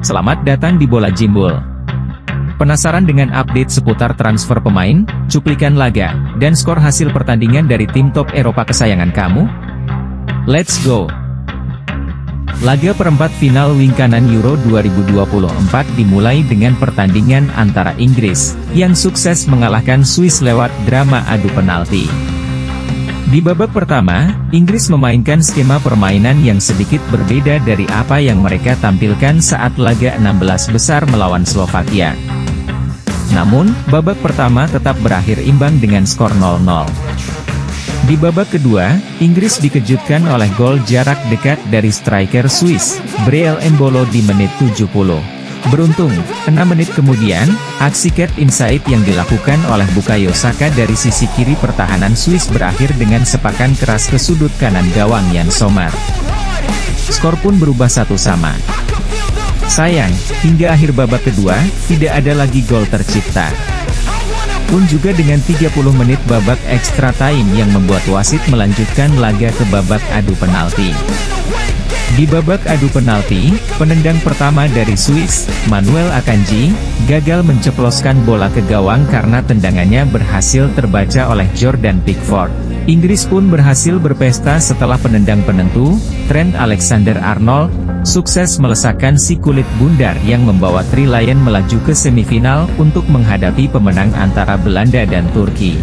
Selamat datang di Bola Jimbul. Penasaran dengan update seputar transfer pemain, cuplikan laga, dan skor hasil pertandingan dari tim top Eropa kesayangan kamu? Let's go! Laga perempat final wing kanan Euro 2024 dimulai dengan pertandingan antara Inggris, yang sukses mengalahkan Swiss lewat drama adu penalti. Di babak pertama, Inggris memainkan skema permainan yang sedikit berbeda dari apa yang mereka tampilkan saat laga 16 besar melawan Slovakia. Namun, babak pertama tetap berakhir imbang dengan skor 0-0. Di babak kedua, Inggris dikejutkan oleh gol jarak dekat dari striker Swiss, Breel Embolo di menit 70. Beruntung, 6 menit kemudian, aksi cat inside yang dilakukan oleh Bukayo Saka dari sisi kiri pertahanan Swiss berakhir dengan sepakan keras ke sudut kanan gawang Jan Sommer. Skor pun berubah 1-1. Sayang, hingga akhir babak kedua, tidak ada lagi gol tercipta. Pun juga dengan 30 menit babak extra time yang membuat wasit melanjutkan laga ke babak adu penalti. Di babak adu penalti, penendang pertama dari Swiss, Manuel Akanji, gagal menceploskan bola ke gawang karena tendangannya berhasil terbaca oleh Jordan Pickford. Inggris pun berhasil berpesta setelah penendang penentu, Trent Alexander-Arnold, sukses melesakkan si kulit bundar yang membawa Three Lions melaju ke semifinal untuk menghadapi pemenang antara Belanda dan Turki.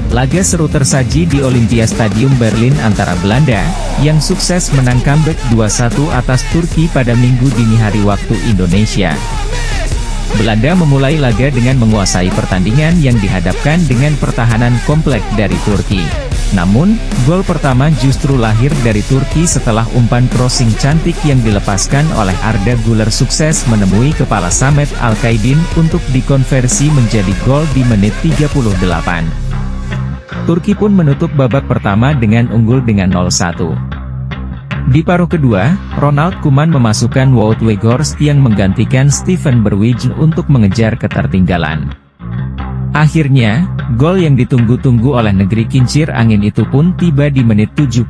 Laga seru tersaji di Olympia Stadium Berlin antara Belanda, yang sukses menang comeback 2-1 atas Turki pada Minggu dini hari waktu Indonesia. Belanda memulai laga dengan menguasai pertandingan yang dihadapkan dengan pertahanan kompleks dari Turki. Namun, gol pertama justru lahir dari Turki setelah umpan crossing cantik yang dilepaskan oleh Arda Güler sukses menemui kepala Samet Al-Kaidin untuk dikonversi menjadi gol di menit 38. Turki pun menutup babak pertama dengan unggul dengan 0-1. Di paruh kedua, Ronald Koeman memasukkan Wout Weghorst yang menggantikan Steven Bergwijn untuk mengejar ketertinggalan. Akhirnya, gol yang ditunggu-tunggu oleh negeri kincir angin itu pun tiba di menit 70,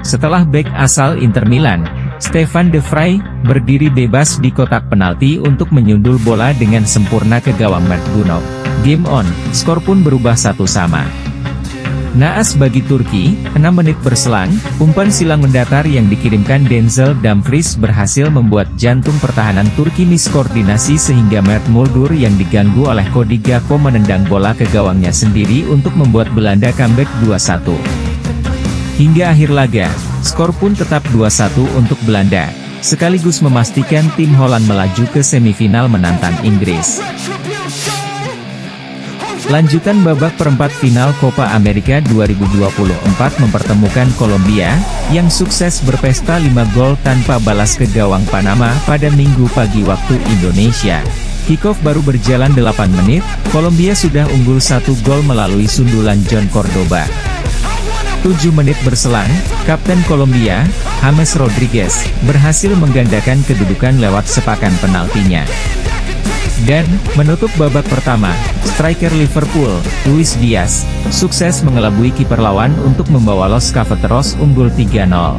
setelah bek asal Inter Milan, Stefan de Vrij, berdiri bebas di kotak penalti untuk menyundul bola dengan sempurna ke gawang Mert Gunok. Game on, skor pun berubah 1-1. Naas bagi Turki, 6 menit berselang, umpan silang mendatar yang dikirimkan Denzel Dumfries berhasil membuat jantung pertahanan Turki miskoordinasi sehingga Mert Muldur yang diganggu oleh Cody Gakpo menendang bola ke gawangnya sendiri untuk membuat Belanda comeback 2-1. Hingga akhir laga, skor pun tetap 2-1 untuk Belanda, sekaligus memastikan tim Holland melaju ke semifinal menantang Inggris. Lanjutan babak perempat final Copa America 2024 mempertemukan Kolombia, yang sukses berpesta 5 gol tanpa balas ke gawang Panama pada Minggu pagi waktu Indonesia. Kick-off baru berjalan 8 menit, Kolombia sudah unggul 1 gol melalui sundulan John Cordoba. 7 menit berselang, Kapten Kolombia, James Rodriguez, berhasil menggandakan kedudukan lewat sepakan penaltinya. Dan, menutup babak pertama, striker Liverpool, Luis Diaz, sukses mengelabui kiper lawan untuk membawa Los Cafeteros unggul 3-0.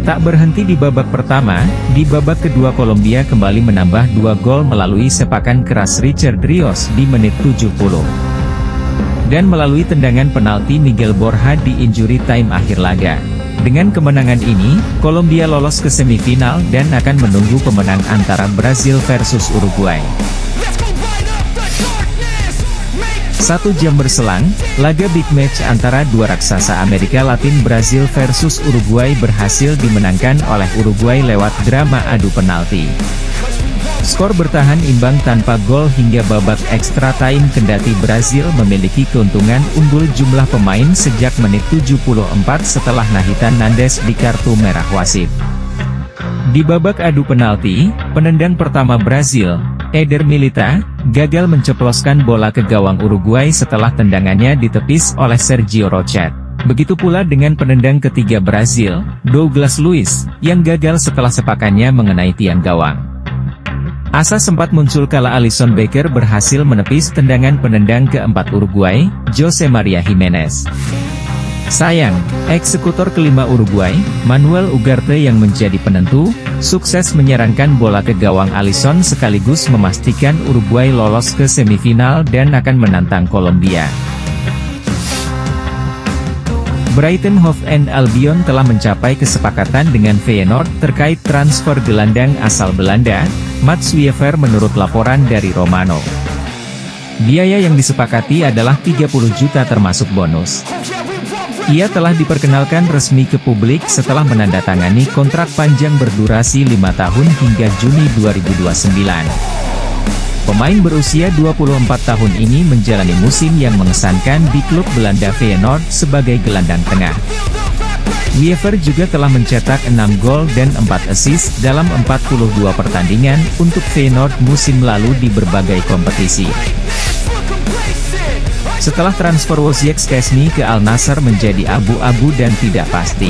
Tak berhenti di babak pertama, di babak kedua Kolombia kembali menambah 2 gol melalui sepakan keras Richard Rios di menit 70. Dan melalui tendangan penalti Miguel Borja di injury time akhir laga. Dengan kemenangan ini, Kolombia lolos ke semifinal dan akan menunggu pemenang antara Brazil versus Uruguay. 1 jam berselang, laga big match antara dua raksasa Amerika Latin Brazil versus Uruguay berhasil dimenangkan oleh Uruguay lewat drama adu penalti. Skor bertahan imbang tanpa gol hingga babak extra time kendati Brazil memiliki keuntungan unggul jumlah pemain sejak menit 74 setelah Nathan Nandes di kartu merah wasit. Di babak adu penalti, penendang pertama Brazil, Eder Militão, gagal menceploskan bola ke gawang Uruguay setelah tendangannya ditepis oleh Sergio Rochet. Begitu pula dengan penendang ketiga Brazil, Douglas Luiz, yang gagal setelah sepakannya mengenai tiang gawang. Asa sempat muncul kala Alisson Becker berhasil menepis tendangan penendang keempat Uruguay, Jose Maria Gimenez. Sayang, eksekutor kelima Uruguay, Manuel Ugarte yang menjadi penentu, sukses menyerangkan bola ke gawang Alisson sekaligus memastikan Uruguay lolos ke semifinal dan akan menantang Kolombia. Brighton Hove Albion telah mencapai kesepakatan dengan Feyenoord terkait transfer gelandang asal Belanda, Mats Wiever menurut laporan dari Romano. Biaya yang disepakati adalah 30 juta termasuk bonus. Ia telah diperkenalkan resmi ke publik setelah menandatangani kontrak panjang berdurasi 5 tahun hingga Juni 2029. Pemain berusia 24 tahun ini menjalani musim yang mengesankan di klub Belanda Feyenoord sebagai gelandang tengah. Wiever juga telah mencetak 6 gol dan 4 assist dalam 42 pertandingan untuk Feyenoord musim lalu di berbagai kompetisi. Setelah transfer Wojciech Szczesny ke Al Nassr menjadi abu-abu dan tidak pasti.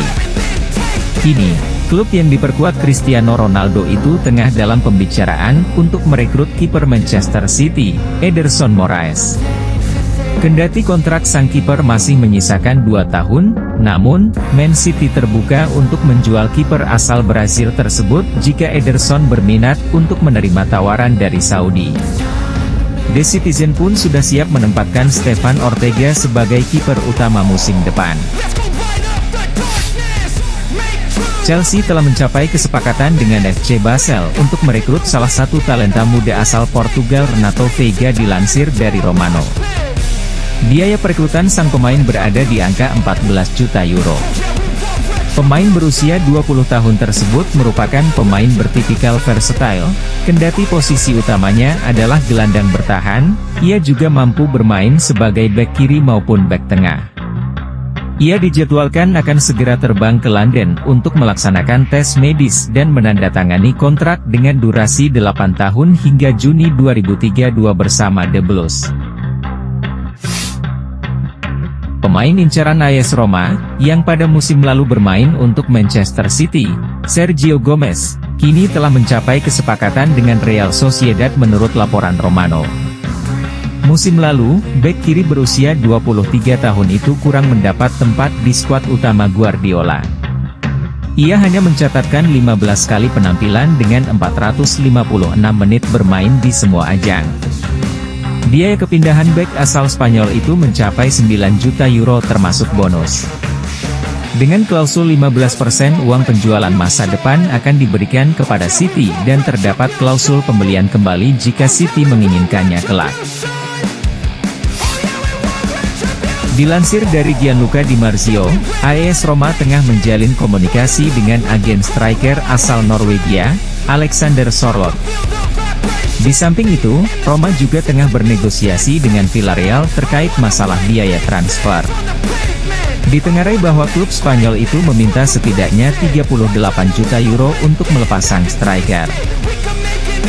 Kini, klub yang diperkuat Cristiano Ronaldo itu tengah dalam pembicaraan untuk merekrut kiper Manchester City, Ederson Moraes. Kendati kontrak sang kiper masih menyisakan 2 tahun, namun, Man City terbuka untuk menjual kiper asal Brasil tersebut jika Ederson berminat untuk menerima tawaran dari Saudi. The Citizen pun sudah siap menempatkan Stefan Ortega sebagai kiper utama musim depan. Chelsea telah mencapai kesepakatan dengan FC Basel untuk merekrut salah satu talenta muda asal Portugal Renato Veiga dilansir dari Romano. Biaya perekrutan sang pemain berada di angka 14 juta euro. Pemain berusia 20 tahun tersebut merupakan pemain bertipikal versatile, kendati posisi utamanya adalah gelandang bertahan, ia juga mampu bermain sebagai bek kiri maupun bek tengah. Ia dijadwalkan akan segera terbang ke London untuk melaksanakan tes medis dan menandatangani kontrak dengan durasi 8 tahun hingga Juni 2032 bersama The Blues. Pemain incaran AS Roma, yang pada musim lalu bermain untuk Manchester City, Sergio Gomez, kini telah mencapai kesepakatan dengan Real Sociedad menurut laporan Romano. Musim lalu, bek kiri berusia 23 tahun itu kurang mendapat tempat di skuad utama Guardiola. Ia hanya mencatatkan 15 kali penampilan dengan 456 menit bermain di semua ajang. Biaya kepindahan bek asal Spanyol itu mencapai 9 juta euro termasuk bonus. Dengan klausul 15% uang penjualan masa depan akan diberikan kepada City dan terdapat klausul pembelian kembali jika City menginginkannya kelak. Dilansir dari Gianluca Di Marzio, AS Roma tengah menjalin komunikasi dengan agen striker asal Norwegia, Alexander Sørloth. Di samping itu, Roma juga tengah bernegosiasi dengan Villarreal terkait masalah biaya transfer. Ditengarai bahwa klub Spanyol itu meminta setidaknya 38 juta euro untuk melepas sang striker.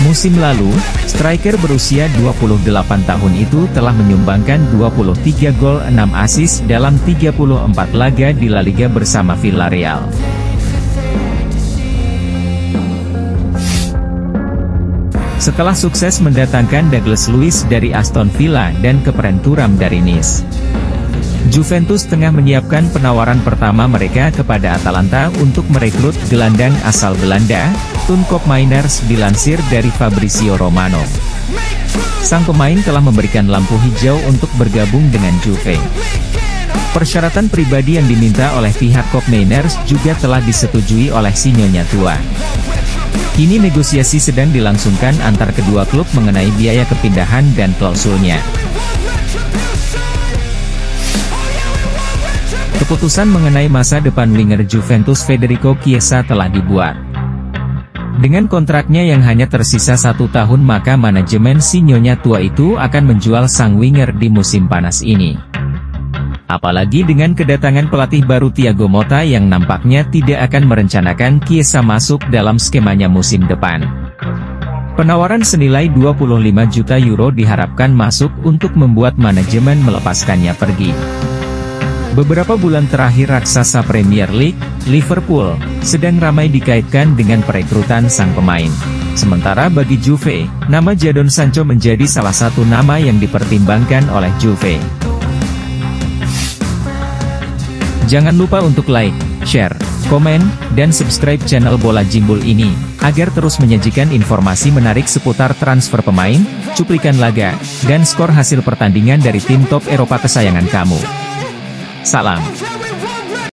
Musim lalu, striker berusia 28 tahun itu telah menyumbangkan 23 gol 6 assist dalam 34 laga di La Liga bersama Villarreal. Setelah sukses mendatangkan Douglas Luiz dari Aston Villa dan Khephren Thuram dari Nice, Juventus tengah menyiapkan penawaran pertama mereka kepada Atalanta untuk merekrut gelandang asal Belanda, Ton Koopmeiners dilansir dari Fabrizio Romano. Sang pemain telah memberikan lampu hijau untuk bergabung dengan Juve. Persyaratan pribadi yang diminta oleh pihak Koopmeiners juga telah disetujui oleh si Nyonya Tua. Kini negosiasi sedang dilangsungkan antar kedua klub mengenai biaya kepindahan dan klausulnya. Keputusan mengenai masa depan winger Juventus Federico Chiesa telah dibuat. Dengan kontraknya yang hanya tersisa 1 tahun maka manajemen si Nyonya Tua itu akan menjual sang winger di musim panas ini. Apalagi dengan kedatangan pelatih baru Thiago Motta yang nampaknya tidak akan merencanakan Chiesa masuk dalam skemanya musim depan. Penawaran senilai 25 juta euro diharapkan masuk untuk membuat manajemen melepaskannya pergi. Beberapa bulan terakhir raksasa Premier League, Liverpool, sedang ramai dikaitkan dengan perekrutan sang pemain. Sementara bagi Juve, nama Jadon Sancho menjadi salah satu nama yang dipertimbangkan oleh Juve. Jangan lupa untuk like, share, komen, dan subscribe channel Bola Jimbul ini, agar terus menyajikan informasi menarik seputar transfer pemain, cuplikan laga, dan skor hasil pertandingan dari tim top Eropa kesayangan kamu. Salam.